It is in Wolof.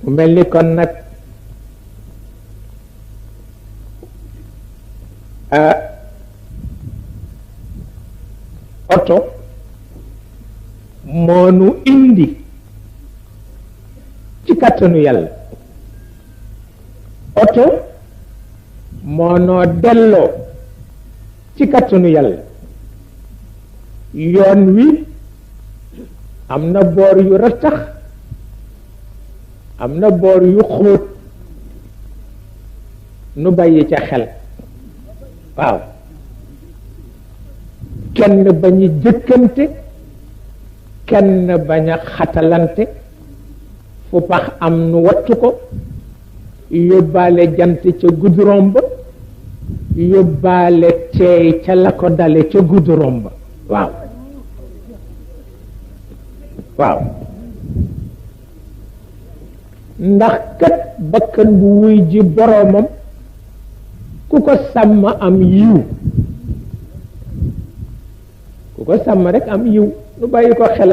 mu mel ni kon nag oto moo nu indi ci kàttanu yàlla oto moo noo delloo ci kàttanu yàlla yoon wi am na boor yu rattax am na boor yu xóot nu bàyyi ca xel waaw kenn bañ a jëkkante kenn bañ a xatalante fu pax am nu wattu ko yóbbaale jant ca goudron ba yóbbaale teey ca la ko dale ca goudron ba waaw waaw ndax kat bakkan bu wuy ji boroomam ku ko sàmm am yiw ku ko sàmm rekk am yiw nu bàyyi ko xel